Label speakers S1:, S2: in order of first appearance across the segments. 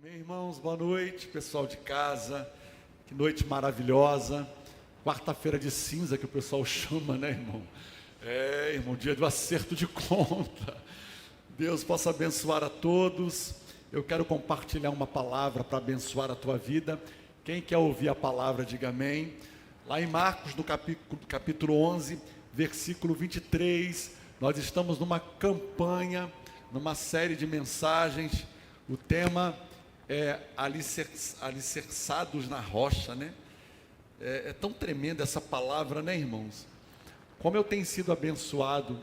S1: Amém, irmãos? Boa noite, pessoal de casa. Que noite maravilhosa. Quarta-feira de cinza, que o pessoal chama, né, irmão? Irmão, dia do acerto de conta. Deus possa abençoar a todos. Eu quero compartilhar uma palavra para abençoar a tua vida. Quem quer ouvir a palavra, diga amém. Lá em Marcos, no capítulo 11, versículo 23, nós estamos numa campanha, numa série de mensagens. O tema é alicerçados na rocha, né? É tão tremenda essa palavra, né, irmãos? Como eu tenho sido abençoado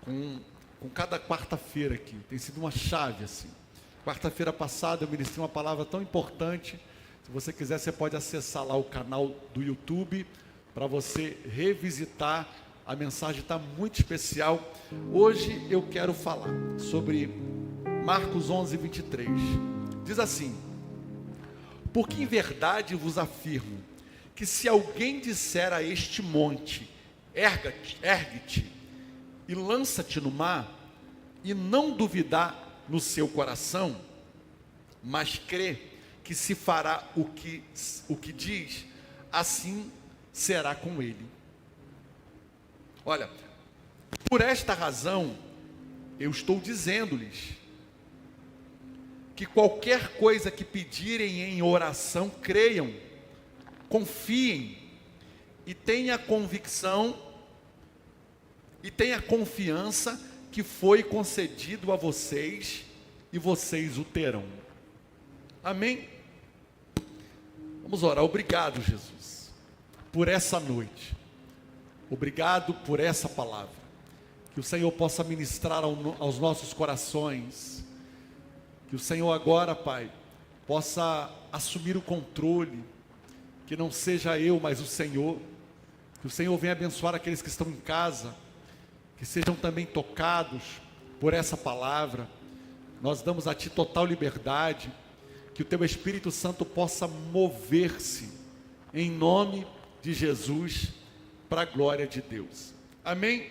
S1: com cada quarta-feira aqui, tem sido uma chave assim. Quarta-feira passada eu ministrei uma palavra tão importante. Se você quiser, você pode acessar lá o canal do YouTube para você revisitar. A mensagem está muito especial. Hoje eu quero falar sobre Marcos 11, 23. Diz assim: porque em verdade vos afirmo que se alguém disser a este monte, ergue-te e lança-te no mar, e não duvidar no seu coração, mas crê que se fará o que diz, assim será com ele. Olha, por esta razão, eu estou dizendo-lhes que qualquer coisa que pedirem em oração, creiam, confiem e tenha convicção e tenha confiança que foi concedido a vocês e vocês o terão. Amém? Vamos orar. Obrigado, Jesus, por essa noite. Obrigado por essa palavra. Que o Senhor possa ministrar aos nossos corações. Que o Senhor agora, Pai, possa assumir o controle. Que não seja eu, mas o Senhor. Que o Senhor venha abençoar aqueles que estão em casa. Que sejam também tocados por essa palavra. Nós damos a Ti total liberdade. Que o Teu Espírito Santo possa mover-se em nome de Jesus, para a glória de Deus. Amém?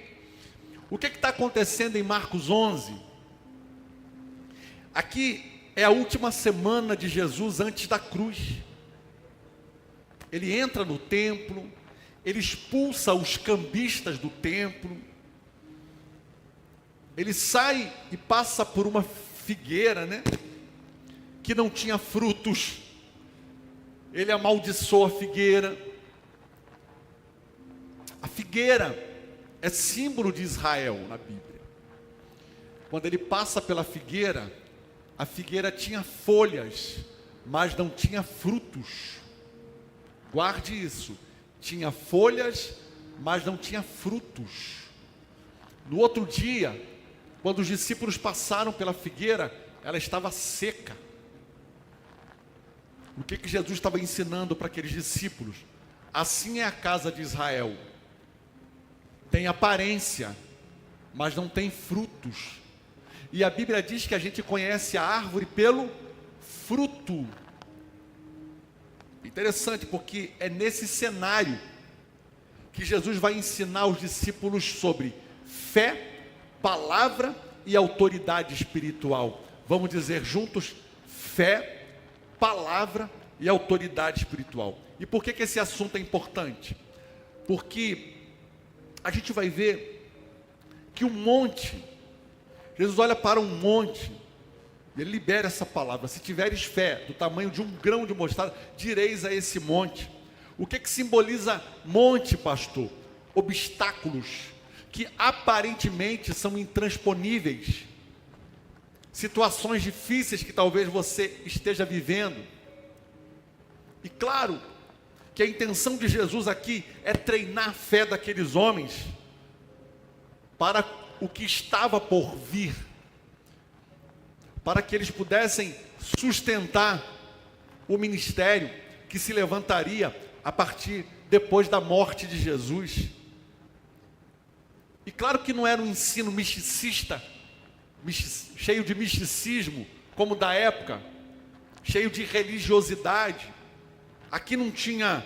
S1: O que está acontecendo em Marcos 11? Aqui é a última semana de Jesus antes da cruz. Ele entra no templo, ele expulsa os cambistas do templo, ele sai e passa por uma figueira, né, que não tinha frutos. Ele amaldiçoa a figueira. A figueira é símbolo de Israel na Bíblia. Quando ele passa pela figueira, a figueira tinha folhas, mas não tinha frutos. Guarde isso. Tinha folhas, mas não tinha frutos. No outro dia, quando os discípulos passaram pela figueira, ela estava seca. O que Jesus estava ensinando para aqueles discípulos? Assim é a casa de Israel. Tem aparência, mas não tem frutos. E a Bíblia diz que a gente conhece a árvore pelo fruto. Interessante, porque é nesse cenário que Jesus vai ensinar os discípulos sobre fé, palavra e autoridade espiritual. Vamos dizer juntos: fé, palavra e autoridade espiritual. E por que esse assunto é importante? Porque a gente vai ver que um monte, Jesus olha para um monte, e ele libera essa palavra: se tiveres fé do tamanho de um grão de mostarda, direis a esse monte. O que simboliza monte, pastor? Obstáculos que aparentemente são intransponíveis, situações difíceis que talvez você esteja vivendo. E claro que a intenção de Jesus aqui é treinar a fé daqueles homens para o que estava por vir, para que eles pudessem sustentar o ministério que se levantaria a partir depois da morte de Jesus. E claro que não era um ensino misticista, cheio de misticismo, como da época, cheio de religiosidade. Aqui não tinha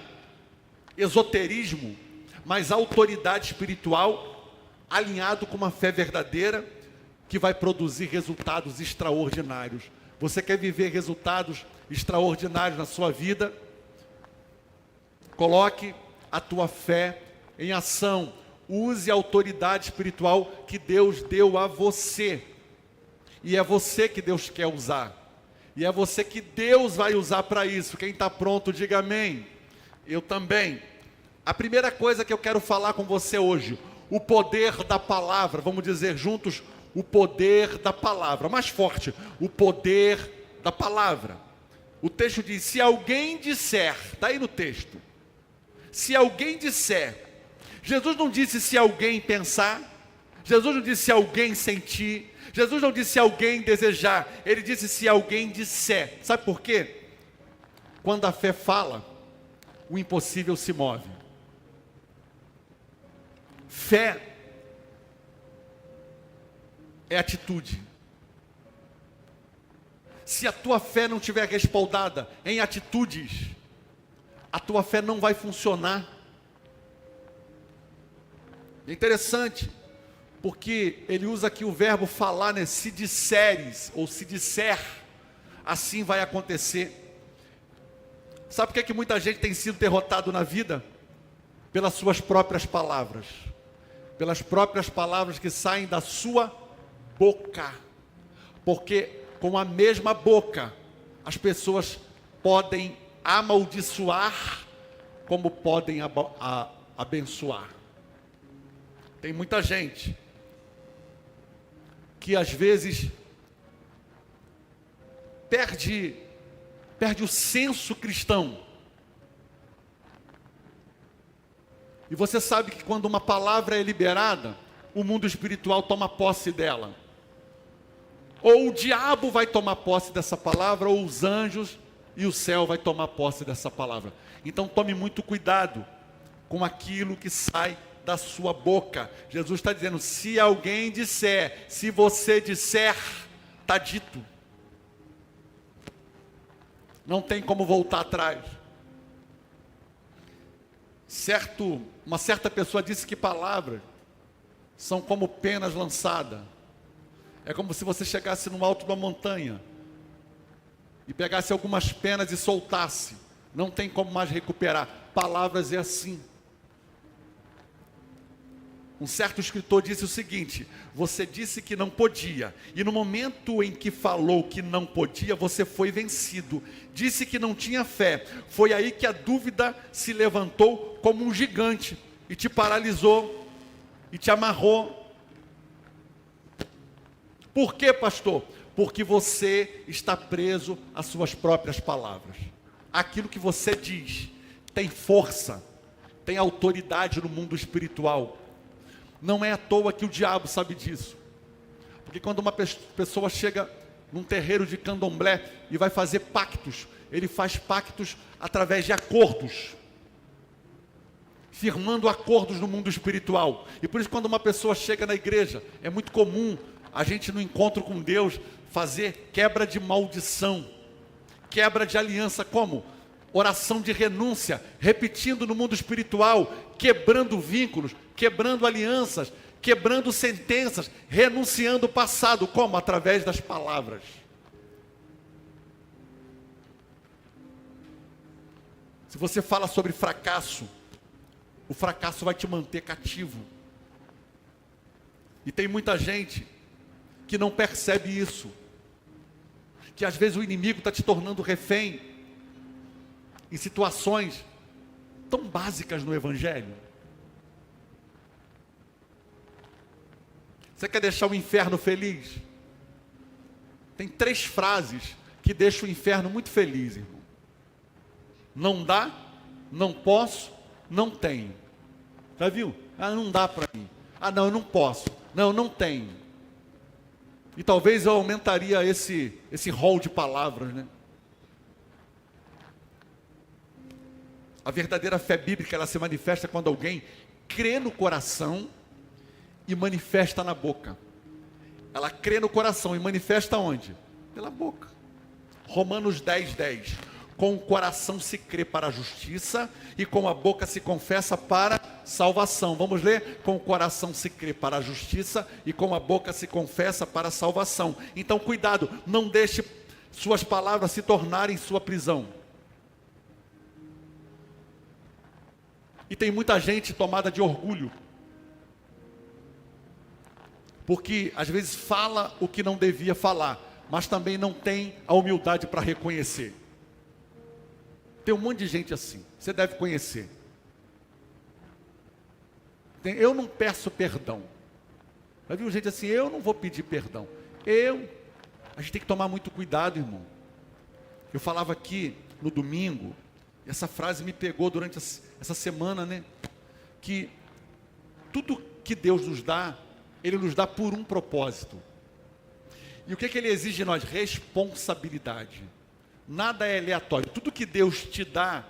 S1: esoterismo, mas autoridade espiritual alinhado com uma fé verdadeira que vai produzir resultados extraordinários. Você quer viver resultados extraordinários na sua vida? Coloque a tua fé em ação. Use a autoridade espiritual que Deus deu a você. E é você que Deus quer usar. E é você que Deus vai usar para isso. Quem está pronto, diga amém. Eu também. A primeira coisa que eu quero falar com você hoje, o poder da palavra. Vamos dizer juntos, o poder da palavra. Mais forte, o poder da palavra. O texto diz, se alguém disser, está aí no texto. Se alguém disser, Jesus não disse se alguém pensar, Jesus não disse se alguém sentir, Jesus não disse se alguém desejar, Ele disse se alguém disser. Sabe por quê? Quando a fé fala, o impossível se move. Fé é atitude. Se a tua fé não estiver respaldada em atitudes, a tua fé não vai funcionar. É interessante, porque ele usa aqui o verbo falar, né? Se disseres, ou se disser, assim vai acontecer. Sabe por que é que muita gente tem sido derrotado na vida? Pelas suas próprias palavras. Pelas próprias palavras que saem da sua boca. Porque com a mesma boca, as pessoas podem amaldiçoar, como podem abençoar. Tem muita gente que às vezes perde o senso cristão. E você sabe que quando uma palavra é liberada, o mundo espiritual toma posse dela. Ou o diabo vai tomar posse dessa palavra, ou os anjos e o céu vai tomar posse dessa palavra. Então tome muito cuidado com aquilo que sai da sua boca. Jesus está dizendo, se alguém disser, se você disser, está dito. Não tem como voltar atrás. Uma certa pessoa disse que palavras são como penas lançadas. É como se você chegasse no alto de uma montanha e pegasse algumas penas e soltasse. Não tem como mais recuperar. Palavras é assim. Um certo escritor disse o seguinte, você disse que não podia, e no momento em que falou que não podia, você foi vencido. Disse que não tinha fé, foi aí que a dúvida se levantou como um gigante, e te paralisou, e te amarrou. Por quê, pastor? Porque você está preso às suas próprias palavras. Aquilo que você diz tem força, tem autoridade no mundo espiritual. Não é à toa que o diabo sabe disso. Porque quando uma pessoa chega num terreiro de candomblé e vai fazer pactos, ele faz pactos através de acordos, firmando acordos no mundo espiritual. E por isso quando uma pessoa chega na igreja, é muito comum a gente no encontro com Deus fazer quebra de maldição, quebra de aliança. Como? Oração de renúncia, repetindo no mundo espiritual, quebrando vínculos, quebrando alianças, quebrando sentenças, renunciando o passado. Como? Através das palavras. Se você fala sobre fracasso, o fracasso vai te manter cativo. E tem muita gente que não percebe isso, que às vezes o inimigo está te tornando refém em situações tão básicas no Evangelho. Você quer deixar o inferno feliz? Tem 3 frases que deixam o inferno muito feliz, irmão. Não dá, não posso, não tenho. Já viu? Ah, não dá para mim. Ah, não, eu não posso. Não, eu não tenho. E talvez eu aumentaria esse rol de palavras, né? A verdadeira fé bíblica, ela se manifesta quando alguém crê no coração e manifesta na boca. Ela crê no coração e manifesta onde? Pela boca. Romanos 10:10. Com o coração se crê para a justiça e com a boca se confessa para salvação. Vamos ler? Com o coração se crê para a justiça e com a boca se confessa para a salvação. Então cuidado, não deixe suas palavras se tornarem sua prisão. E tem muita gente tomada de orgulho, porque às vezes fala o que não devia falar, mas também não tem a humildade para reconhecer. Tem um monte de gente assim, você deve conhecer. Eu não peço perdão. Já viu gente assim, eu não vou pedir perdão. A gente tem que tomar muito cuidado, irmão. Eu falava aqui no domingo, essa frase me pegou durante essa semana, né? Que tudo que Deus nos dá, Ele nos dá por um propósito. E o que Ele exige de nós? Responsabilidade. Nada é aleatório. Tudo que Deus te dá,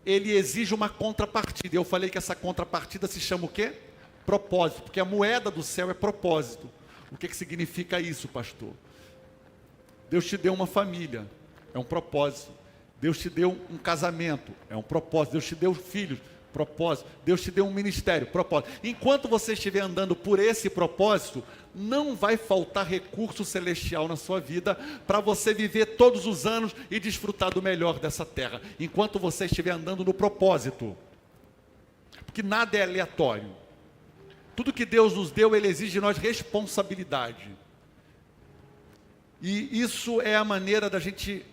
S1: Ele exige uma contrapartida. Eu falei que essa contrapartida se chama o quê? Propósito. Porque a moeda do céu é propósito. O que significa isso, pastor? Deus te deu uma família, é um propósito. Deus te deu um casamento, é um propósito. Deus te deu filhos, propósito. Deus te deu um ministério, propósito. Enquanto você estiver andando por esse propósito, não vai faltar recurso celestial na sua vida para você viver todos os anos e desfrutar do melhor dessa terra. Enquanto você estiver andando no propósito. Porque nada é aleatório. Tudo que Deus nos deu, Ele exige de nós responsabilidade. E isso é a maneira da gente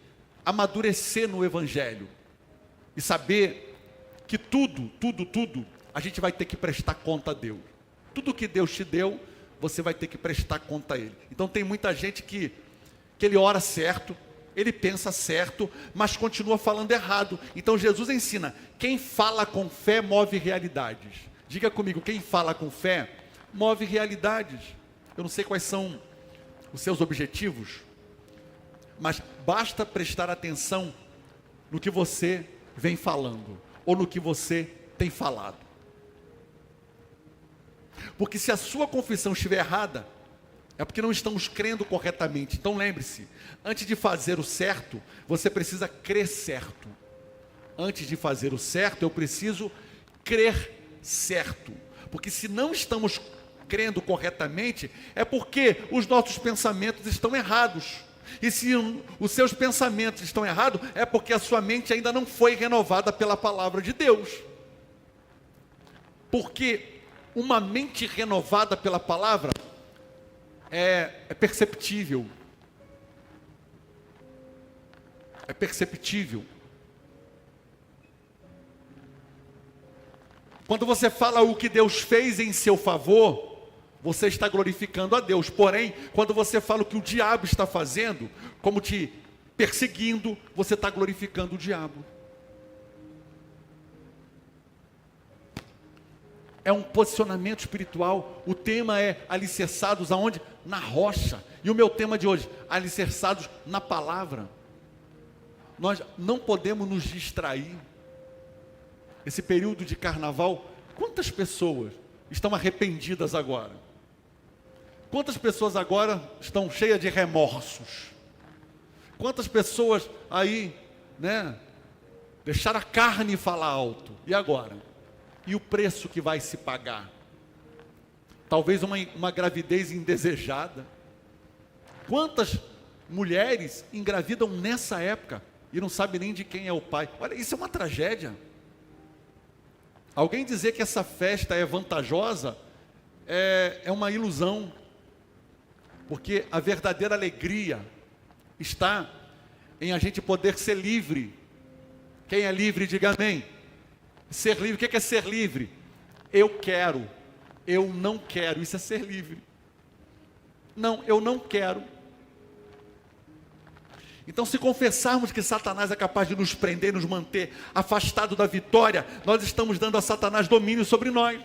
S1: amadurecer no Evangelho. E saber que tudo, a gente vai ter que prestar conta a Deus. Tudo que Deus te deu, você vai ter que prestar conta a Ele. Então tem muita gente que ele ora certo, ele pensa certo, mas continua falando errado. Então Jesus ensina, quem fala com fé move realidades. Diga comigo, quem fala com fé move realidades. Eu não sei quais são os seus objetivos, mas basta prestar atenção no que você vem falando, ou no que você tem falado. Porque se a sua confissão estiver errada, é porque não estamos crendo corretamente. Então lembre-se, antes de fazer o certo, você precisa crer certo. Antes de fazer o certo, eu preciso crer certo. Porque se não estamos crendo corretamente, é porque os nossos pensamentos estão errados. E se os seus pensamentos estão errados, é porque a sua mente ainda não foi renovada pela palavra de Deus. Porque uma mente renovada pela palavra é perceptível. É perceptível. Quando você fala o que Deus fez em seu favor, você está glorificando a Deus. Porém, quando você fala o que o diabo está fazendo, como te perseguindo, você está glorificando o diabo. É um posicionamento espiritual. O tema é alicerçados aonde? Na rocha. E o meu tema de hoje, alicerçados na palavra. Nós não podemos nos distrair. Esse período de carnaval, quantas pessoas estão arrependidas agora? Quantas pessoas agora estão cheias de remorsos? Quantas pessoas aí, né, deixaram a carne falar alto? E agora? E o preço que vai se pagar? Talvez uma gravidez indesejada. Quantas mulheres engravidam nessa época e não sabem nem de quem é o pai? Olha, isso é uma tragédia. Alguém dizer que essa festa é vantajosa é uma ilusão. Porque a verdadeira alegria está em a gente poder ser livre. Quem é livre, diga amém. Ser livre, o que é ser livre? Eu quero, eu não quero, isso é ser livre. Não, eu não quero. Então, se confessarmos que Satanás é capaz de nos prender, nos manter afastado da vitória, nós estamos dando a Satanás domínio sobre nós.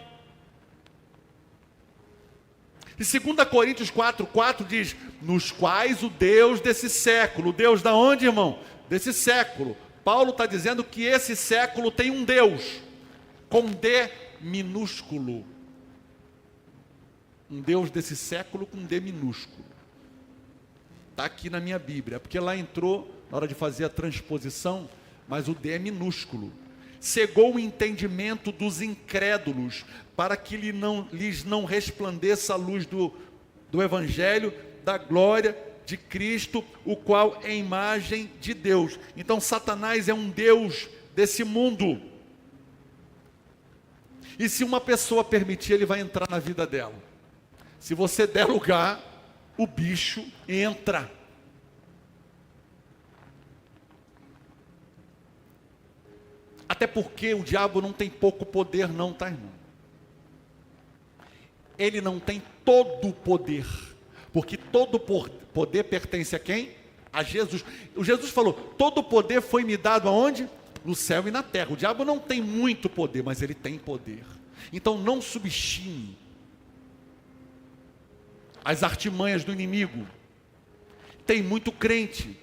S1: E 2 Coríntios 4:4 diz, nos quais o Deus desse século, Deus da onde, irmão? Desse século. Paulo está dizendo que esse século tem um Deus, com D minúsculo. Um Deus desse século com D minúsculo. Está aqui na minha Bíblia, porque lá entrou, na hora de fazer a transposição, mas o D é minúsculo. Cegou o entendimento dos incrédulos, para que lhes não resplandeça a luz do Evangelho, da glória de Cristo, o qual é a imagem de Deus. Então Satanás é um Deus desse mundo. E se uma pessoa permitir, ele vai entrar na vida dela. Se você der lugar, o bicho entra. Até porque o diabo não tem pouco poder não, tá, irmão? Ele não tem todo o poder. Porque todo poder pertence a quem? A Jesus. O Jesus falou, todo o poder foi me dado aonde? No céu e na terra. O diabo não tem muito poder, mas ele tem poder. Então não subestime as artimanhas do inimigo. Tem muito crente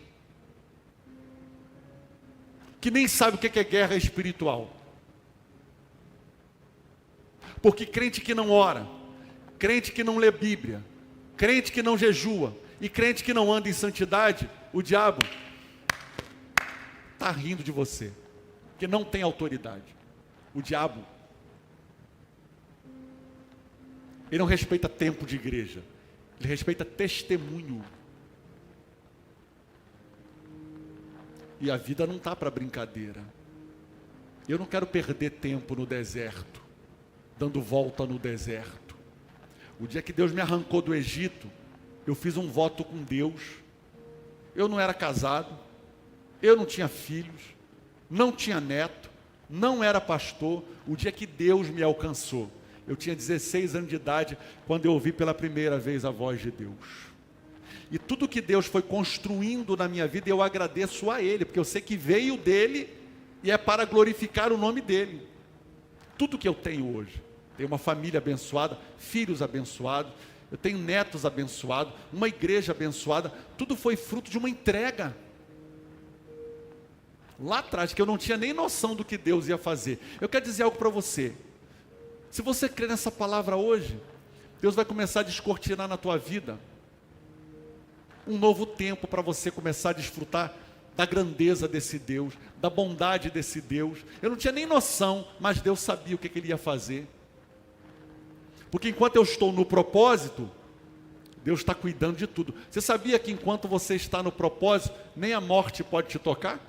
S1: que nem sabe o que é guerra espiritual. Porque crente que não ora, crente que não lê Bíblia, crente que não jejua e crente que não anda em santidade, o diabo está rindo de você, porque não tem autoridade. O diabo, ele não respeita tempo de igreja, ele respeita testemunho. E a vida não está para brincadeira. Eu não quero perder tempo no deserto, dando volta no deserto. O dia que Deus me arrancou do Egito, eu fiz um voto com Deus. Eu não era casado, eu não tinha filhos, não tinha neto, não era pastor. O dia que Deus me alcançou, eu tinha 16 anos de idade, quando eu ouvi pela primeira vez a voz de Deus. E tudo que Deus foi construindo na minha vida, eu agradeço a Ele, porque eu sei que veio dEle e é para glorificar o nome dEle. Tudo que eu tenho hoje, tenho uma família abençoada, filhos abençoados, eu tenho netos abençoados, uma igreja abençoada, tudo foi fruto de uma entrega. Lá atrás, que eu não tinha nem noção do que Deus ia fazer. Eu quero dizer algo para você. Se você crê nessa palavra hoje, Deus vai começar a descortinar na tua vida um novo tempo para você começar a desfrutar da grandeza desse Deus, da bondade desse Deus. Eu não tinha nem noção, mas Deus sabia o que Ele ia fazer. Porque enquanto eu estou no propósito, Deus está cuidando de tudo. Você sabia que enquanto você está no propósito, nem a morte pode te tocar?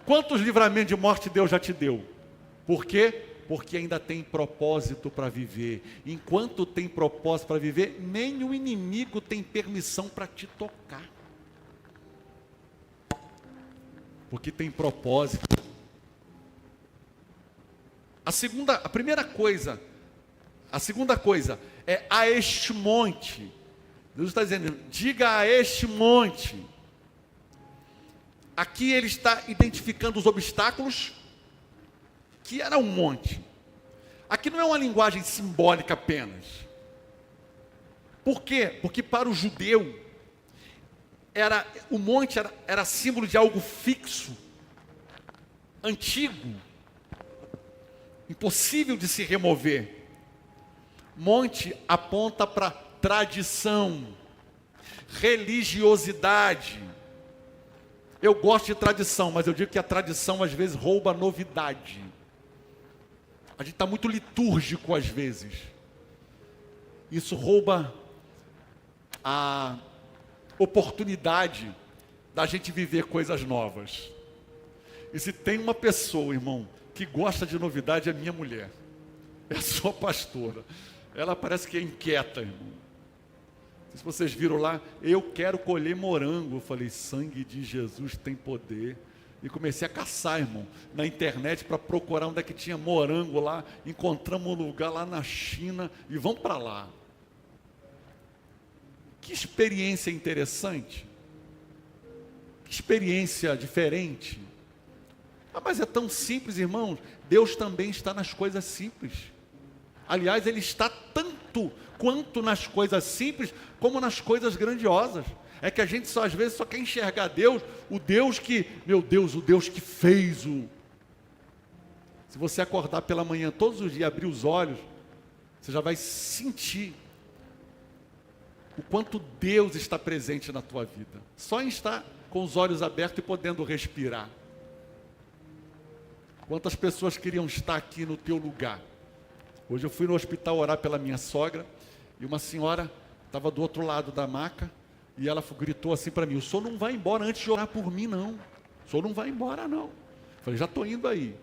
S1: Quantos livramentos de morte Deus já te deu? Por quê? Porque ainda tem propósito para viver. Enquanto tem propósito para viver, nem o inimigo tem permissão para te tocar. Porque tem propósito. A segunda coisa é a este monte. Deus está dizendo, diga a este monte. Aqui ele está identificando os obstáculos, que era um monte. Aqui não é uma linguagem simbólica apenas. Por quê? Porque para o judeu, o monte era símbolo de algo fixo, antigo, impossível de se remover. Monte aponta para tradição, religiosidade. Eu gosto de tradição, mas eu digo que a tradição às vezes rouba a novidade. A gente está muito litúrgico às vezes. Isso rouba a oportunidade da gente viver coisas novas. E se tem uma pessoa, irmão, que gosta de novidade, é minha mulher. É a sua pastora. Ela parece que é inquieta, irmão. Se vocês viram lá, eu quero colher morango. Eu falei, sangue de Jesus tem poder. E comecei a caçar, irmão, na internet para procurar onde é que tinha morango lá. Encontramos um lugar lá na China e vamos para lá. Que experiência interessante. Que experiência diferente. Ah, mas é tão simples, irmãos. Deus também está nas coisas simples. Aliás, Ele está tanto quanto nas coisas simples, como nas coisas grandiosas. É que a gente às vezes só quer enxergar Deus, o Deus que, meu Deus, o Deus que fez o... Se você acordar pela manhã todos os dias, abrir os olhos, você já vai sentir o quanto Deus está presente na tua vida. Só em estar com os olhos abertos e podendo respirar. Quantas pessoas queriam estar aqui no teu lugar? Hoje eu fui no hospital orar pela minha sogra, e uma senhora Estava do outro lado da maca, e ela gritou assim para mim: o senhor não vai embora antes de orar por mim, não. O senhor não vai embora, não. Falei: já estou indo aí.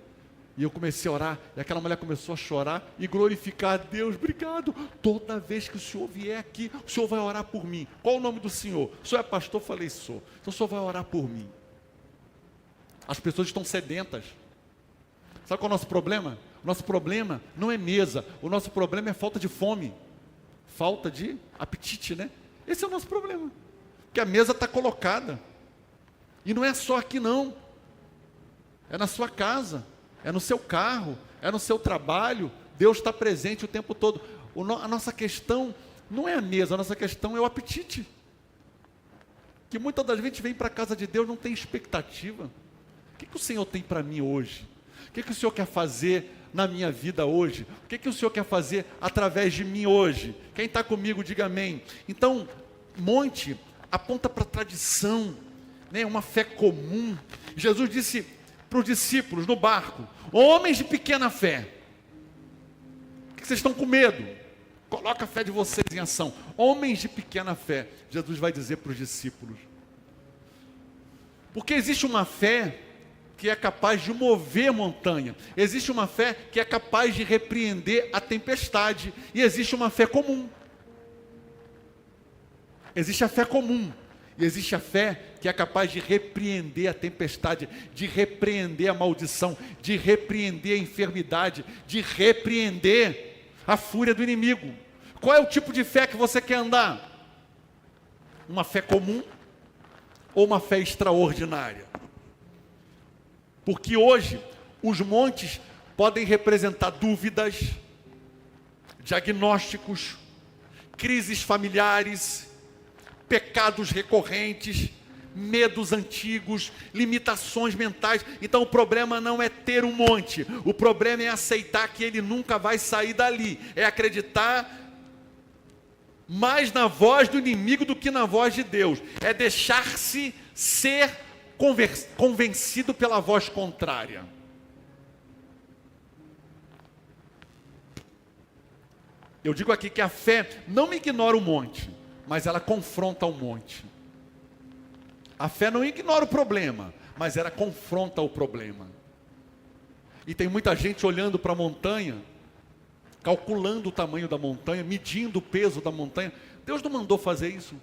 S1: E eu comecei a orar, e aquela mulher começou a chorar e glorificar a Deus. Obrigado, toda vez que o senhor vier aqui, o senhor vai orar por mim. Qual o nome do senhor? O senhor é pastor? Eu falei: sou. Então o senhor vai orar por mim. As pessoas estão sedentas. Sabe qual é o nosso problema? O nosso problema não é mesa, o nosso problema é falta de fome, falta de apetite, né? Esse é o nosso problema, porque a mesa está colocada, e não é só aqui não, é na sua casa, é no seu carro, é no seu trabalho. Deus está presente o tempo todo. A nossa questão não é a mesa, a nossa questão é o apetite, que muitas das vezes vem para a casa de Deus, não tem expectativa. O que o Senhor tem para mim hoje? O que o Senhor quer fazer na minha vida hoje? O que o Senhor quer fazer através de mim hoje? Quem está comigo, diga amém. Então, monte aponta para a tradição, né? Uma fé comum. Jesus disse para os discípulos no barco: homens de pequena fé, por que vocês estão com medo? Coloca a fé de vocês em ação. Homens de pequena fé, Jesus vai dizer para os discípulos. Porque existe uma fé que é capaz de mover montanha, existe uma fé que é capaz de repreender a tempestade, e existe uma fé comum. Existe a fé comum, e existe a fé que é capaz de repreender a tempestade, de repreender a maldição, de repreender a enfermidade, de repreender a fúria do inimigo. Qual é o tipo de fé que você quer andar? Uma fé comum ou uma fé extraordinária? Porque hoje os montes podem representar dúvidas, diagnósticos, crises familiares, pecados recorrentes, medos antigos, limitações mentais. Então o problema não é ter um monte, o problema é aceitar que ele nunca vai sair dali, é acreditar mais na voz do inimigo do que na voz de Deus, é deixar-se ser convencido pela voz contrária. Eu digo aqui que a fé não ignora o monte, mas ela confronta o monte. A fé não ignora o problema, mas ela confronta o problema. E tem muita gente olhando para a montanha, calculando o tamanho da montanha, medindo o peso da montanha. Deus não mandou fazer isso.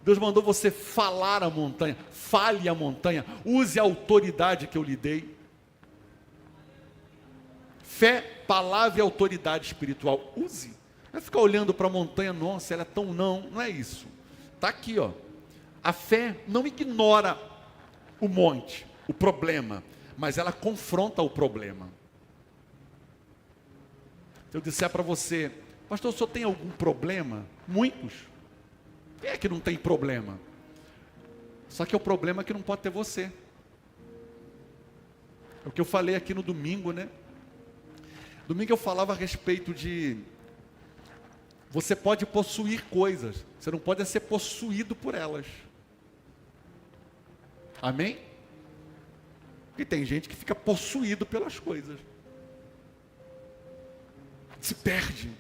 S1: Deus mandou você falar a montanha, fale a montanha, use a autoridade que eu lhe dei. Fé, palavra e autoridade espiritual, use. Não é ficar olhando para a montanha, nossa, ela é tão não é isso. Está aqui, ó. A fé não ignora o monte, o problema, mas ela confronta o problema. Se eu disser para você: pastor, o senhor tem algum problema? Muitos. Quem é que não tem problema? Só que o problema é que não pode ter você. É o que eu falei aqui no domingo, né? Domingo eu falava a respeito de você pode possuir coisas, você não pode ser possuído por elas. Amém? E tem gente que fica possuído pelas coisas, se perde.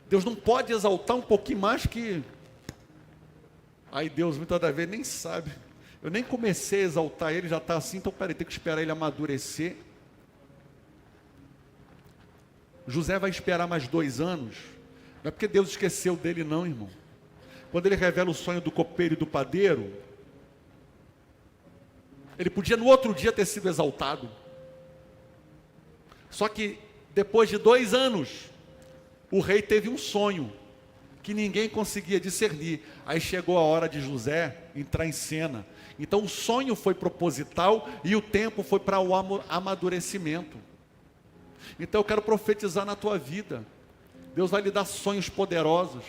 S1: Deus não pode exaltar um pouquinho mais que... Aí Deus muitas das vezes nem sabe. Eu nem comecei a exaltar ele, já está assim, então peraí, tem que esperar ele amadurecer. José vai esperar mais 2 anos. Não é porque Deus esqueceu dele não, irmão. Quando ele revela o sonho do copeiro e do padeiro, ele podia no outro dia ter sido exaltado. Só que depois de 2 anos, o rei teve um sonho que ninguém conseguia discernir. Aí chegou a hora de José entrar em cena. Então o sonho foi proposital e o tempo foi para o amadurecimento. Então eu quero profetizar na tua vida. Deus vai lhe dar sonhos poderosos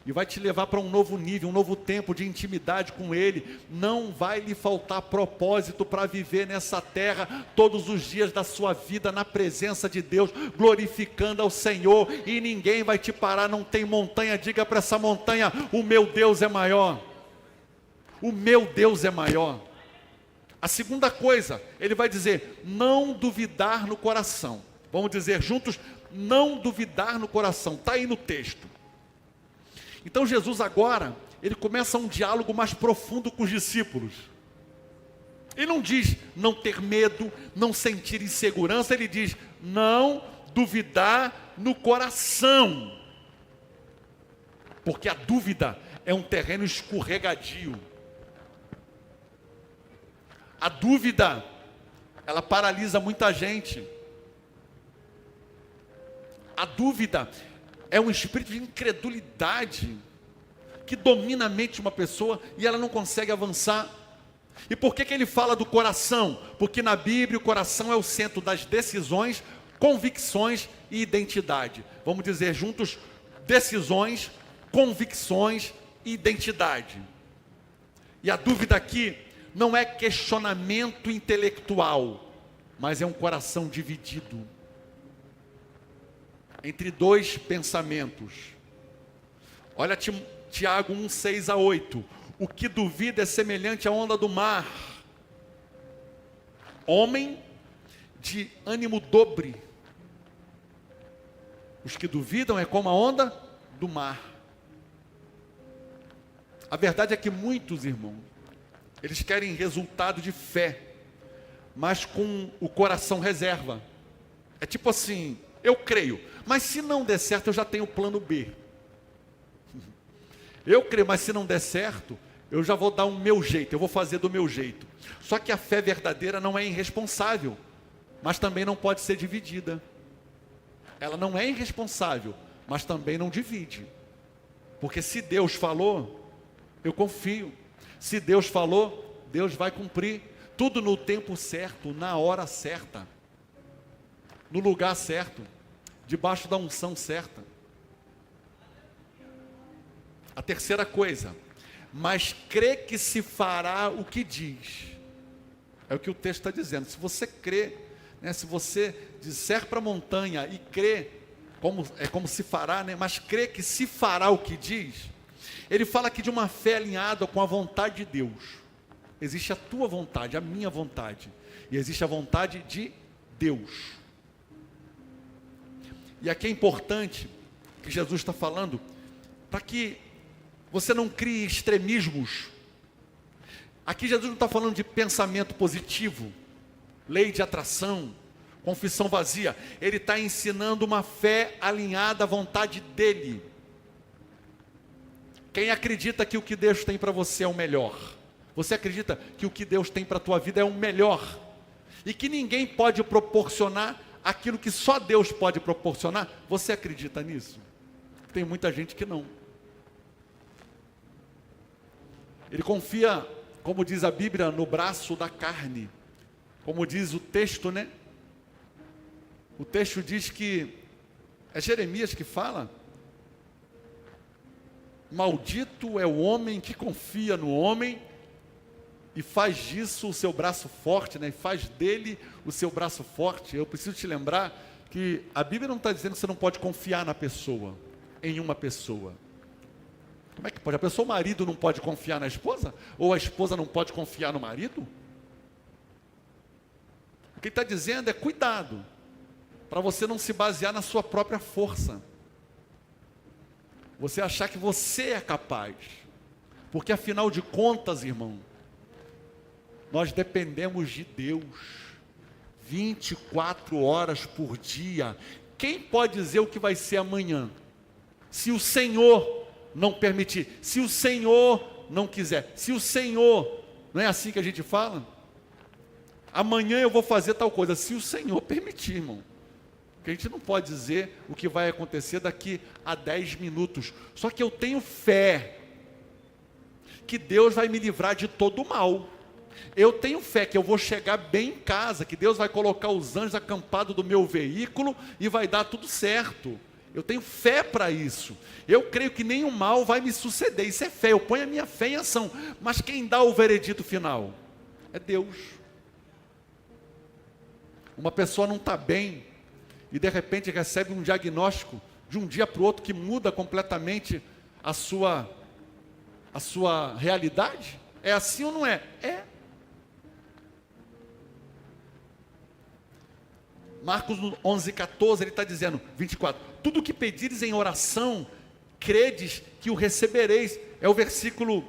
S1: e vai te levar para um novo nível, um novo tempo de intimidade com Ele. Não vai lhe faltar propósito para viver nessa terra todos os dias da sua vida na presença de Deus, glorificando ao Senhor, e ninguém vai te parar. Não tem montanha, diga para essa montanha: o meu Deus é maior. O meu Deus é maior. A segunda coisa, ele vai dizer: não duvidar no coração. Vamos dizer juntos: não duvidar no coração. Está aí no texto. Então Jesus agora, ele começa um diálogo mais profundo com os discípulos. Ele não diz não ter medo, não sentir insegurança, ele diz não duvidar no coração. Porque a dúvida é um terreno escorregadio. A dúvida, ela paralisa muita gente. A dúvida é um espírito de incredulidade que domina a mente de uma pessoa e ela não consegue avançar. E por que ele fala do coração? Porque na Bíblia o coração é o centro das decisões, convicções e identidade. Vamos dizer juntos, decisões, convicções e identidade. E a dúvida aqui não é questionamento intelectual, mas é um coração dividido entre dois pensamentos. Olha Tiago 1, 6 a 8. O que duvida é semelhante à onda do mar. Homem de ânimo dobre. Os que duvidam é como a onda do mar. A verdade é que muitos, irmãos, eles querem resultado de fé, mas com o coração reserva. É tipo assim, eu creio, mas se não der certo, eu já tenho o plano B. Eu creio, mas se não der certo, eu já vou dar o meu jeito, eu vou fazer do meu jeito. Só que a fé verdadeira não é irresponsável, mas também não pode ser dividida. Ela não é irresponsável, mas também não divide. Porque se Deus falou, eu confio. Se Deus falou, Deus vai cumprir. Tudo no tempo certo, na hora certa, no lugar certo, debaixo da unção certa. A terceira coisa, mas crê que se fará o que diz. É o que o texto está dizendo. Se você crê, né, se você disser para a montanha e crê, é como se fará, né, mas crê que se fará o que diz. Ele fala aqui de uma fé alinhada com a vontade de Deus. Existe a tua vontade, a minha vontade. E existe a vontade de Deus. E aqui é importante que Jesus está falando, para que você não crie extremismos. Aqui Jesus não está falando de pensamento positivo, lei de atração, confissão vazia. Ele está ensinando uma fé alinhada à vontade dEle. Quem acredita que o que Deus tem para você é o melhor? Você acredita que o que Deus tem para a tua vida é o melhor? E que ninguém pode proporcionar aquilo que só Deus pode proporcionar? Você acredita nisso? Tem muita gente que não. Ele confia, como diz a Bíblia, no braço da carne. Como diz o texto, né? O texto diz que, é Jeremias que fala, maldito é o homem que confia no homem e faz disso o seu braço forte, né? E faz dele o seu braço forte. Eu preciso te lembrar que a Bíblia não está dizendo que você não pode confiar na pessoa, em uma pessoa. Como é que pode? A pessoa, o marido não pode confiar na esposa? Ou a esposa não pode confiar no marido? O que ele está dizendo é cuidado, para você não se basear na sua própria força. Você achar que você é capaz. Porque afinal de contas, irmão, nós dependemos de Deus. 24 horas por dia. Quem pode dizer o que vai ser amanhã? Se o Senhor não permitir, se o Senhor não quiser, se o Senhor, não é assim que a gente fala? Amanhã eu vou fazer tal coisa, se o Senhor permitir, irmão. Porque a gente não pode dizer o que vai acontecer daqui a 10 minutos. Só que eu tenho fé que Deus vai me livrar de todo o mal. Eu tenho fé que eu vou chegar bem em casa, que Deus vai colocar os anjos acampados do meu veículo e vai dar tudo certo. Eu tenho fé para isso. Eu creio que nenhum mal vai me suceder. Isso é fé, eu ponho a minha fé em ação. Mas quem dá o veredito final? É Deus. Uma pessoa não está bem e de repente recebe um diagnóstico de um dia para o outro que muda completamente a sua realidade. É assim ou não é? É. Marcos 11:14, ele está dizendo, 24, tudo o que pedires em oração, credes que o recebereis. É o versículo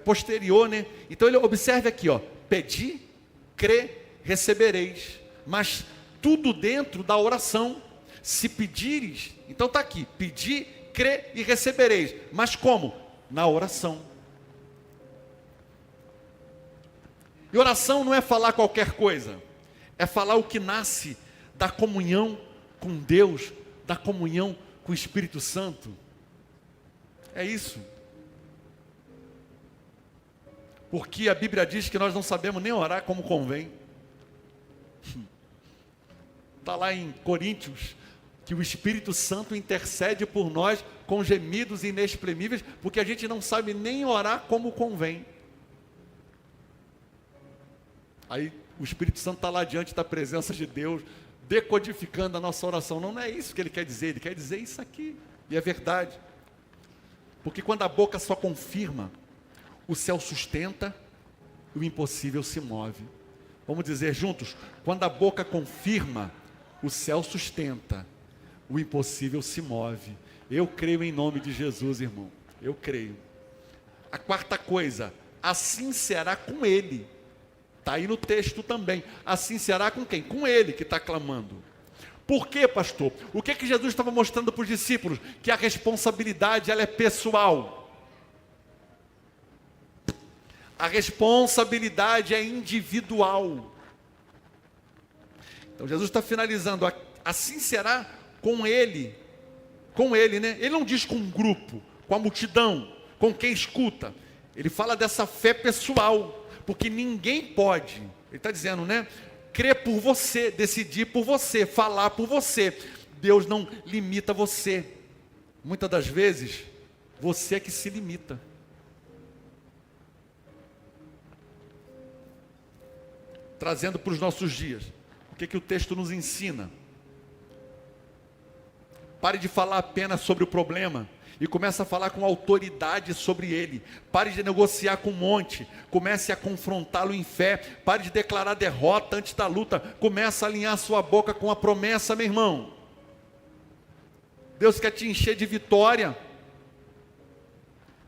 S1: posterior, né? Então ele observe aqui, ó, pedi, crê, recebereis. Mas tudo dentro da oração. Se pedires, então está aqui, pedir, crê e recebereis. Mas como? Na oração. E oração não é falar qualquer coisa, é falar o que nasce da comunhão com Deus, da comunhão com o Espírito Santo. É isso. Porque a Bíblia diz que nós não sabemos nem orar como convém. Está lá em Coríntios, que o Espírito Santo intercede por nós com gemidos inexprimíveis, porque a gente não sabe nem orar como convém. Aí o Espírito Santo está lá diante da presença de Deus, decodificando a nossa oração. Não é isso que ele quer dizer, ele quer dizer isso aqui, e é verdade. Porque quando a boca só confirma, o céu sustenta, e o impossível se move. Vamos dizer juntos, quando a boca confirma, o céu sustenta, o impossível se move. Eu creio em nome de Jesus, irmão. Eu creio. A quarta coisa, assim será com ele. Está aí no texto também. Assim será com quem? Com ele que está clamando. Por quê, pastor? O que que Jesus estava mostrando para os discípulos? Que a responsabilidade, ela é pessoal. A responsabilidade é individual. Então Jesus está finalizando. Assim será com ele, né? Ele não diz com um grupo, com a multidão, com quem escuta. Ele fala dessa fé pessoal, porque ninguém pode, ele está dizendo, né? Crer por você, decidir por você, falar por você. Deus não limita você. Muitas das vezes, você é que se limita. Trazendo para os nossos dias, o que o texto nos ensina? Pare de falar apenas sobre o problema e comece a falar com autoridade sobre ele. Pare de negociar com um monte, comece a confrontá-lo em fé. Pare de declarar derrota antes da luta, comece a alinhar sua boca com a promessa, meu irmão. Deus quer te encher de vitória.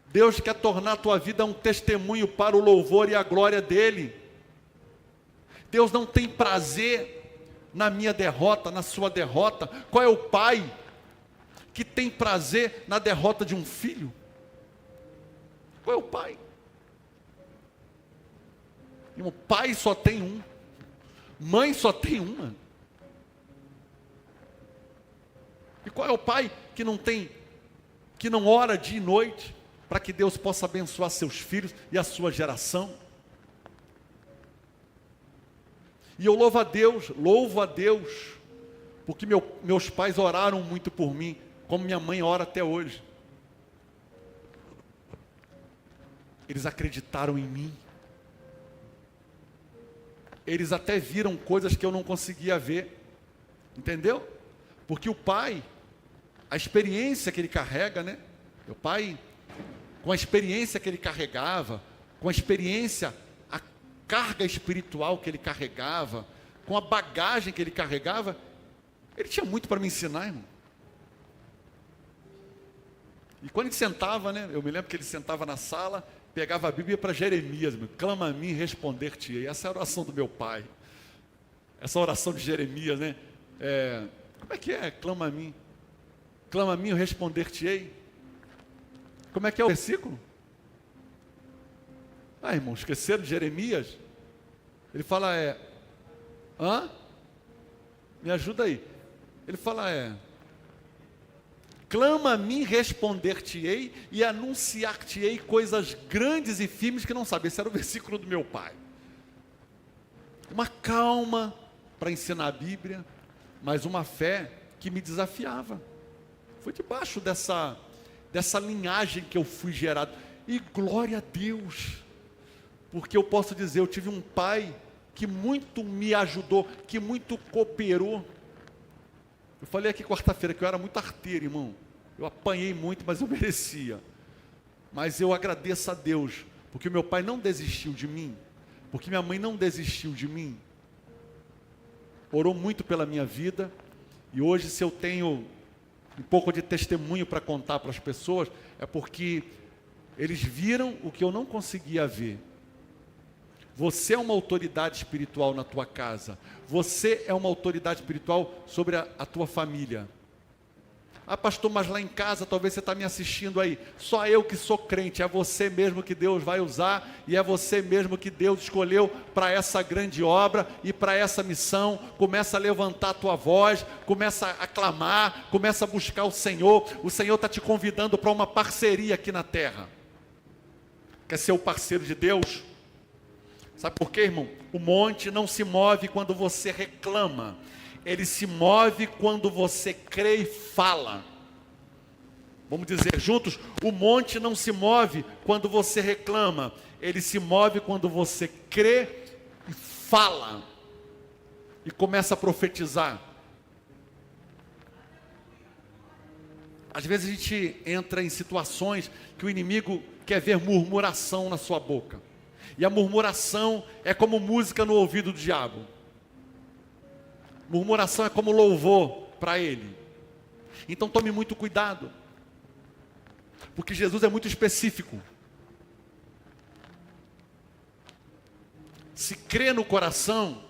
S1: Deus quer tornar a tua vida um testemunho para o louvor e a glória dele. Deus não tem prazer na minha derrota, na sua derrota. Qual é o pai que tem prazer na derrota de um filho? Qual é o pai? O pai só tem um, mãe só tem uma. E qual é o pai que não ora dia e noite para que Deus possa abençoar seus filhos e a sua geração? E eu louvo a Deus, porque meus pais oraram muito por mim, como minha mãe ora até hoje. Eles acreditaram em mim. Eles até viram coisas que eu não conseguia ver. Entendeu? Porque o pai, a experiência que ele carrega, né? Meu pai, com a experiência que ele carregava, com a experiência, a carga espiritual que ele carregava, com a bagagem que ele carregava, ele tinha muito para me ensinar, irmão. E quando ele sentava, né? Eu me lembro que ele sentava na sala, pegava a Bíblia para Jeremias, clama a mim e responder-te-ei. Essa é a oração do meu pai. Essa oração de Jeremias, né? Como é que é? Clama a mim e responder-te-ei. Como é que é o versículo? Irmão, esqueceram de Jeremias? Ele fala me ajuda aí. Ele fala clama a mim, responder-te-ei e anunciar-te-ei coisas grandes e firmes que não sabe. Esse era o versículo do meu pai. Uma calma para ensinar a Bíblia, mas uma fé que me desafiava. Foi debaixo dessa linhagem que eu fui gerado. E glória a Deus, porque eu posso dizer, eu tive um pai que muito me ajudou, que muito cooperou. Eu falei aqui quarta-feira que eu era muito arteiro, irmão. Eu apanhei muito, mas eu merecia. Mas eu agradeço a Deus, porque meu pai não desistiu de mim, porque minha mãe não desistiu de mim. orou muito pela minha vida, e hoje, se eu tenho um pouco de testemunho para contar para as pessoas, é porque eles viram o que eu não conseguia ver. Você é uma autoridade espiritual na tua casa. Você é uma autoridade espiritual sobre a tua família. Ah, pastor, mas lá em casa, talvez você está me assistindo aí. Só eu que sou crente, é você mesmo que Deus vai usar, e é você mesmo que Deus escolheu para essa grande obra e para essa missão. Começa a levantar a tua voz, começa a clamar, começa a buscar o Senhor. O Senhor está te convidando para uma parceria aqui na terra. Quer ser o parceiro de Deus? Sabe por quê, irmão? O monte não se move quando você reclama. Ele se move quando você crê e fala. Vamos dizer juntos? O monte não se move quando você reclama. Ele se move quando você crê e fala. E começa a profetizar. Às vezes a gente entra em situações que o inimigo quer ver murmuração na sua boca. E a murmuração é como música no ouvido do diabo. Murmuração é como louvor para ele. Então tome muito cuidado. Porque Jesus é muito específico. Se crer no coração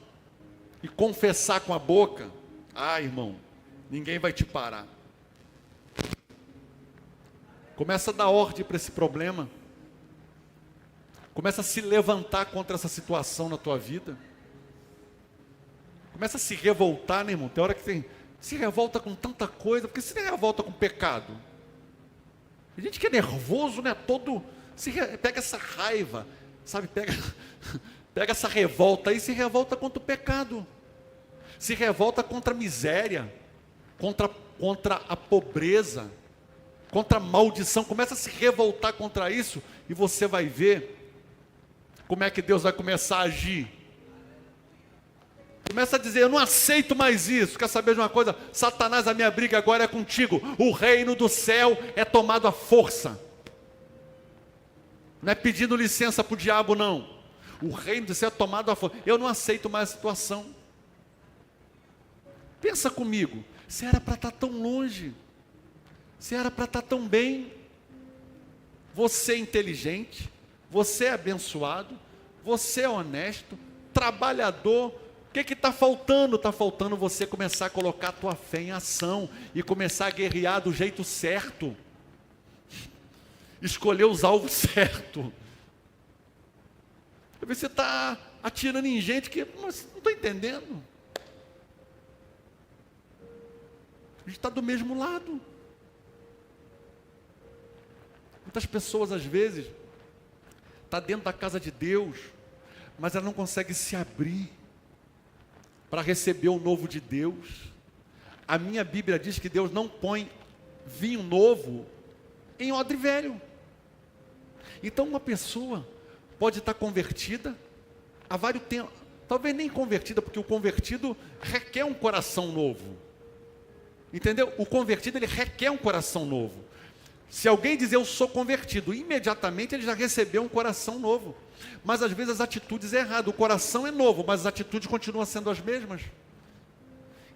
S1: e confessar com a boca, irmão, ninguém vai te parar. Começa a dar ordem para esse problema. Começa a se levantar contra essa situação na tua vida. Começa a se revoltar, né, irmão? Tem hora que se revolta com tanta coisa, porque se revolta com pecado. Tem gente que é nervoso, né? Pega essa raiva, sabe? Pega essa revolta aí, se revolta contra o pecado. Se revolta contra a miséria, contra a pobreza, contra a maldição. Começa a se revoltar contra isso e você vai ver como é que Deus vai começar a agir. Começa a dizer, eu não aceito mais isso. Quer saber de uma coisa? Satanás, a minha briga agora é contigo. O reino do céu é tomado à força. Não é pedindo licença para o diabo, não. O reino do céu é tomado à força. Eu não aceito mais a situação. Pensa comigo. Se era para estar tão longe. Se era para estar tão bem. Você é inteligente. Você é abençoado. Você é honesto. Trabalhador. O que está faltando? Está faltando você começar a colocar a tua fé em ação e começar a guerrear do jeito certo. Escolher os alvos certos. Você está atirando em gente que não estou entendendo. A gente está do mesmo lado. Muitas pessoas às vezes estão dentro da casa de Deus, mas ela não consegue se abrir para receber o novo de Deus. A minha Bíblia diz que Deus não põe vinho novo em odre velho. Então uma pessoa pode estar convertida há vários tempos, talvez nem convertida, porque o convertido requer um coração novo. Entendeu? O convertido, ele requer um coração novo. Se alguém dizer eu sou convertido, imediatamente ele já recebeu um coração novo. Mas às vezes as atitudes é errado. O coração é novo, mas as atitudes continuam sendo as mesmas.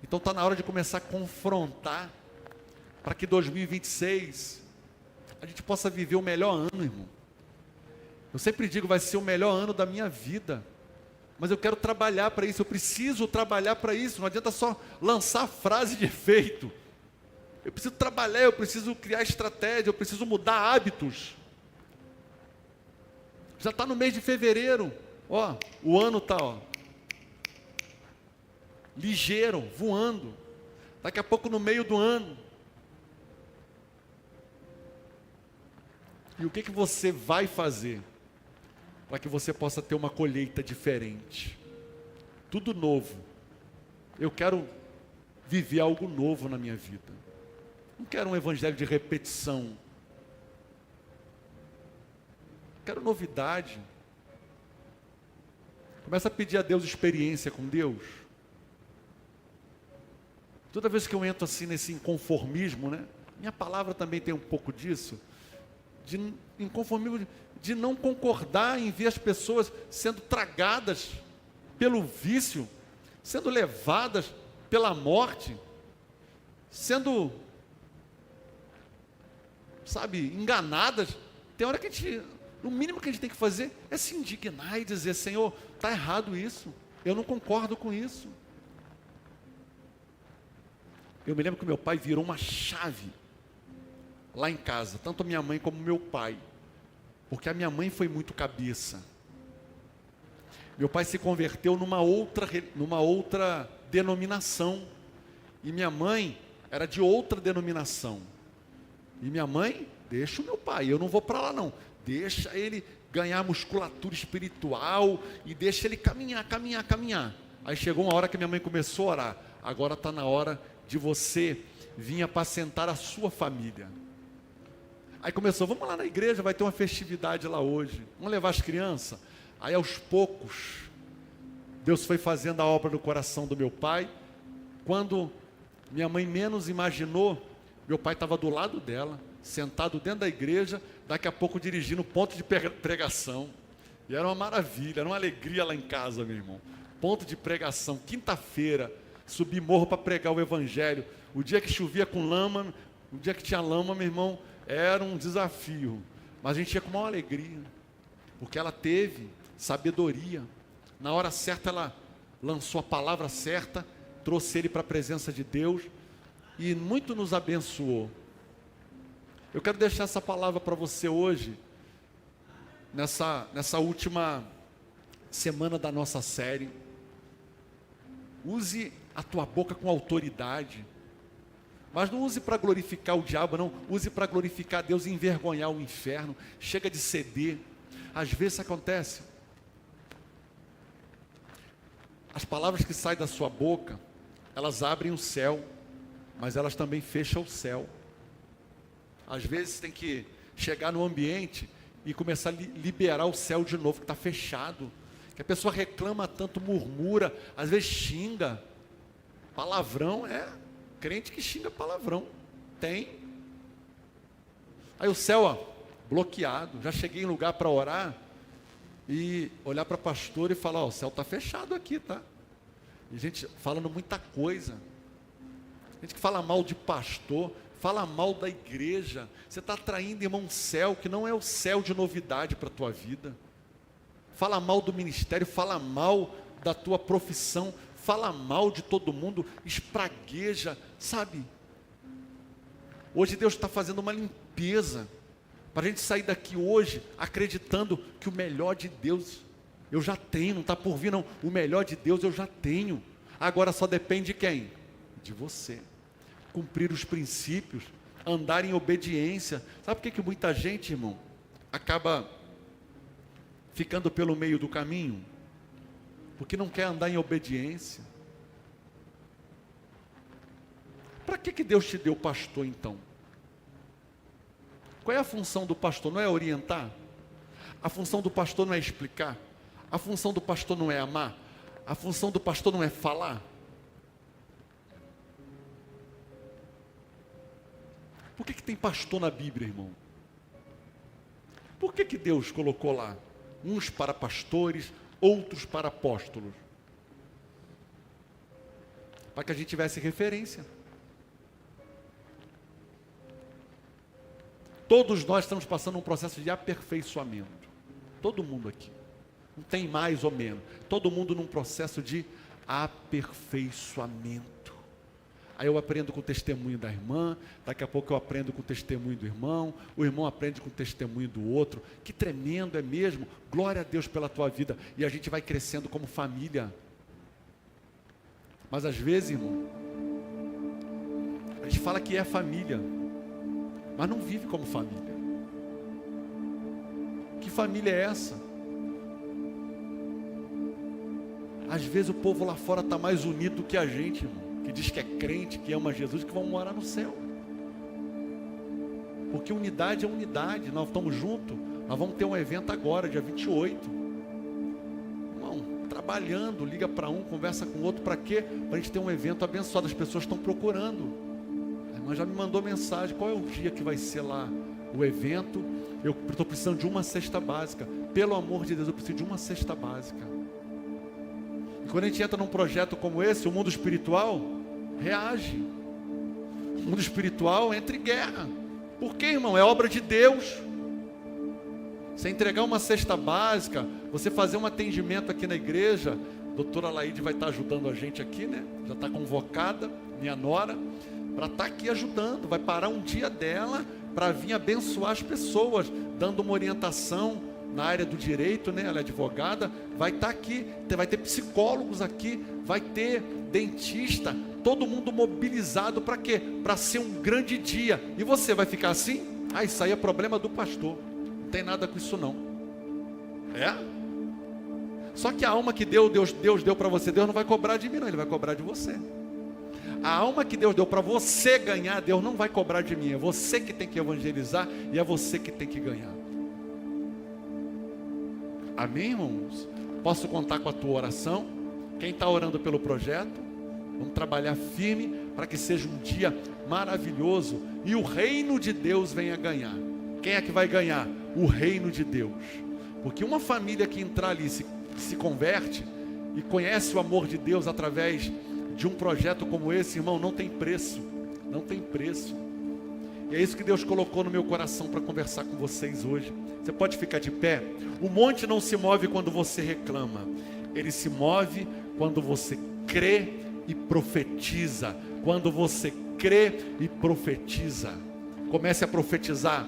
S1: Então está na hora de começar a confrontar, para que 2026 a gente possa viver o melhor ano, irmão. Eu sempre digo, vai ser o melhor ano da minha vida. Mas eu quero trabalhar para isso, eu preciso trabalhar para isso. Não adianta só lançar frase de efeito. Eu preciso trabalhar, eu preciso criar estratégia, eu preciso mudar hábitos. Já está no mês de fevereiro, o ano está, ligeiro, voando. Daqui a pouco no meio do ano. E o que você vai fazer para que você possa ter uma colheita diferente? Tudo novo. Eu quero viver algo novo na minha vida. Não quero um evangelho de repetição. Quero novidade. Começa a pedir a Deus experiência com Deus. Toda vez que eu entro assim nesse inconformismo, né? Minha palavra também tem um pouco disso. De inconformismo, de não concordar em ver as pessoas sendo tragadas pelo vício, sendo levadas pela morte, sendo, sabe, enganadas. Tem hora que a gente, o mínimo que a gente tem que fazer é se indignar e dizer: Senhor, está errado isso, eu não concordo com isso. Eu me lembro que meu pai virou uma chave lá em casa, tanto a minha mãe como meu pai, porque a minha mãe foi muito cabeça. Meu pai se converteu numa outra denominação, e minha mãe era de outra denominação. E minha mãe: deixa o meu pai, eu não vou para lá não, deixa ele ganhar musculatura espiritual e deixa ele caminhar. Aí chegou uma hora que minha mãe começou a orar: agora está na hora de você vir apacentar a sua família. Aí começou: vamos lá na igreja, vai ter uma festividade lá hoje, vamos levar as crianças. Aí aos poucos, Deus foi fazendo a obra no coração do meu pai. Quando minha mãe menos imaginou, meu pai estava do lado dela, sentado dentro da igreja, daqui a pouco dirigindo o ponto de pregação. E era uma maravilha, era uma alegria lá em casa, meu irmão. Ponto de pregação, quinta-feira, subi morro para pregar o evangelho. O dia que chovia com lama, o dia que tinha lama, meu irmão, era um desafio. Mas a gente ia com uma alegria, porque ela teve sabedoria. Na hora certa ela lançou a palavra certa, trouxe ele para a presença de Deus e muito nos abençoou. Eu quero deixar essa palavra para você hoje, nessa última semana da nossa série. Use a tua boca com autoridade, mas não use para glorificar o diabo, não. Use para glorificar Deus e envergonhar o inferno. Chega de ceder. Às vezes acontece, as palavras que saem da sua boca, elas abrem o céu, mas elas também fecham o céu. Às vezes tem que chegar no ambiente e começar a liberar o céu de novo, que está fechado. Que a pessoa reclama tanto, murmura, às vezes xinga. Palavrão, crente que xinga palavrão. Tem. Aí o céu, bloqueado. Já cheguei em lugar para orar e olhar para o pastor e falar: o céu está fechado aqui, tá? E gente falando muita coisa. Gente que fala mal de pastor, fala mal da igreja. Você está atraindo, irmão, um céu que não é o céu de novidade para a tua vida. Fala mal do ministério, fala mal da tua profissão, fala mal de todo mundo, espragueja, sabe? Hoje Deus está fazendo uma limpeza, para a gente sair daqui hoje acreditando que o melhor de Deus eu já tenho, não está por vir não, o melhor de Deus eu já tenho. Agora só depende de quem? De você. Cumprir os princípios, andar em obediência. Sabe por que muita gente, irmão, acaba ficando pelo meio do caminho? Porque não quer andar em obediência. Para que Deus te deu pastor então? Qual é a função do pastor? Não é orientar? A função do pastor não é explicar? A função do pastor não é amar? A função do pastor não é falar? Por que tem pastor na Bíblia, irmão? Por que Deus colocou lá? Uns para pastores, outros para apóstolos. Para que a gente tivesse referência. Todos nós estamos passando um processo de aperfeiçoamento. Todo mundo aqui. Não tem mais ou menos. Todo mundo num processo de aperfeiçoamento. Aí eu aprendo com o testemunho da irmã, daqui a pouco eu aprendo com o testemunho do irmão, o irmão aprende com o testemunho do outro. Que tremendo, é mesmo? Glória a Deus pela tua vida. E a gente vai crescendo como família. Mas às vezes, irmão, a gente fala que é família, mas não vive como família. Que família é essa? Às vezes o povo lá fora está mais unido do que a gente, irmão, que diz que é crente, que ama Jesus, que vão morar no céu. Porque unidade é unidade. Nós estamos juntos. Nós vamos ter um evento agora, dia 28. Irmão, trabalhando, liga para um, conversa com o outro. Para quê? Para a gente ter um evento abençoado. As pessoas estão procurando. A irmã já me mandou mensagem: qual é o dia que vai ser lá o evento? Eu estou precisando de uma cesta básica. Pelo amor de Deus, eu preciso de uma cesta básica. Quando a gente entra num projeto como esse, o mundo espiritual reage. O mundo espiritual entra em guerra. Por quê, irmão? É obra de Deus. Você entregar uma cesta básica, você fazer um atendimento aqui na igreja, a doutora Laide vai estar ajudando a gente aqui, né? Já está convocada, minha nora, para estar aqui ajudando. Vai parar um dia dela para vir abençoar as pessoas, dando uma orientação na área do direito, né? Ela é advogada, vai estar aqui, vai ter psicólogos aqui, vai ter dentista, todo mundo mobilizado para quê? Para ser um grande dia. E você vai ficar assim? Ah, isso aí é problema do pastor. Não tem nada com isso não. É? Só que a alma que Deus deu para você, Deus não vai cobrar de mim não, Ele vai cobrar de você. A alma que Deus deu para você ganhar, Deus não vai cobrar de mim. É você que tem que evangelizar e é você que tem que ganhar. Amém, irmãos? Posso contar com a tua oração? Quem está orando pelo projeto? Vamos trabalhar firme para que seja um dia maravilhoso e o reino de Deus venha ganhar. Quem é que vai ganhar? O reino de Deus. Porque uma família que entrar ali, se converte e conhece o amor de Deus através de um projeto como esse, irmão, não tem preço. Não tem preço. E é isso que Deus colocou no meu coração para conversar com vocês hoje. Você pode ficar de pé? O monte não se move quando você reclama. Ele se move quando você crê e profetiza. Quando você crê e profetiza. Comece a profetizar.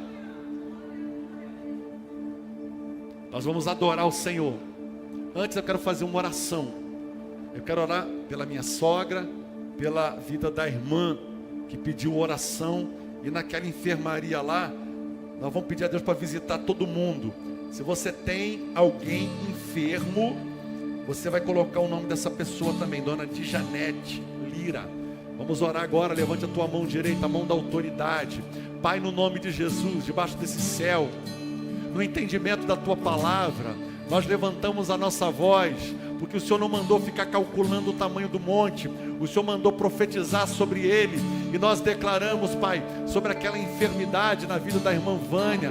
S1: Nós vamos adorar o Senhor. Antes eu quero fazer uma oração. Eu quero orar pela minha sogra, pela vida da irmã que pediu oração. E naquela enfermaria lá, nós vamos pedir a Deus para visitar todo mundo. Se você tem alguém enfermo, você vai colocar o nome dessa pessoa também, Dona Djanete Lira. Vamos orar agora, levante a tua mão direita, a mão da autoridade. Pai, no nome de Jesus, debaixo desse céu, no entendimento da tua palavra, nós levantamos a nossa voz, porque o Senhor não mandou ficar calculando o tamanho do monte, o Senhor mandou profetizar sobre ele, e nós declaramos, Pai, sobre aquela enfermidade na vida da irmã Vânia,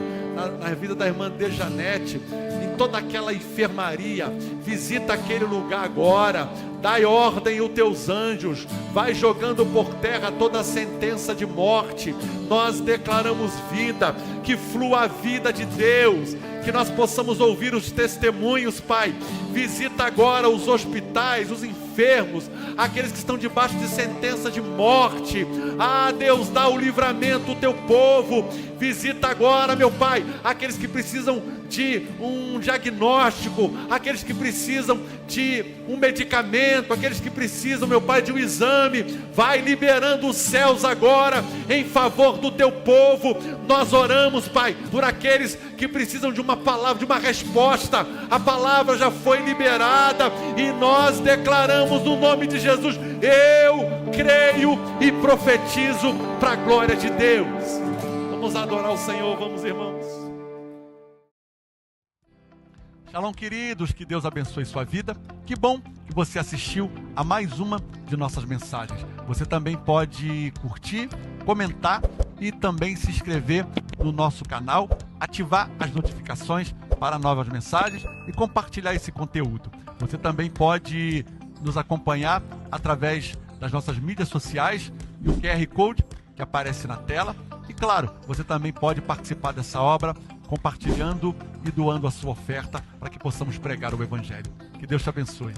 S1: na vida da irmã Dejanete, em toda aquela enfermaria. Visita aquele lugar agora, dai ordem aos teus anjos, vai jogando por terra toda a sentença de morte. Nós declaramos vida, que flua a vida de Deus, que nós possamos ouvir os testemunhos, Pai. Visita agora os hospitais, os enfermos, aqueles que estão debaixo de sentença de morte. Ah, Deus, dá o livramento ao teu povo. Visita agora, meu Pai, aqueles que precisam de um diagnóstico, aqueles que precisam de um medicamento, aqueles que precisam, meu Pai, de um exame. Vai liberando os céus agora em favor do teu povo. Nós oramos, Pai, por aqueles que precisam de uma palavra, de uma resposta. A palavra já foi liberada e nós declaramos no nome de Jesus: eu creio e profetizo para a glória de Deus. Vamos adorar o Senhor, vamos, irmãos. Shalom, queridos, que Deus abençoe sua vida. Que bom que você assistiu a mais uma de nossas mensagens. Você também pode curtir, comentar e também se inscrever no nosso canal, ativar as notificações para novas mensagens e compartilhar esse conteúdo. Você também pode nos acompanhar através das nossas mídias sociais e o QR Code que aparece na tela. E claro, você também pode participar dessa obra compartilhando e doando a sua oferta para que possamos pregar o Evangelho. Que Deus te abençoe.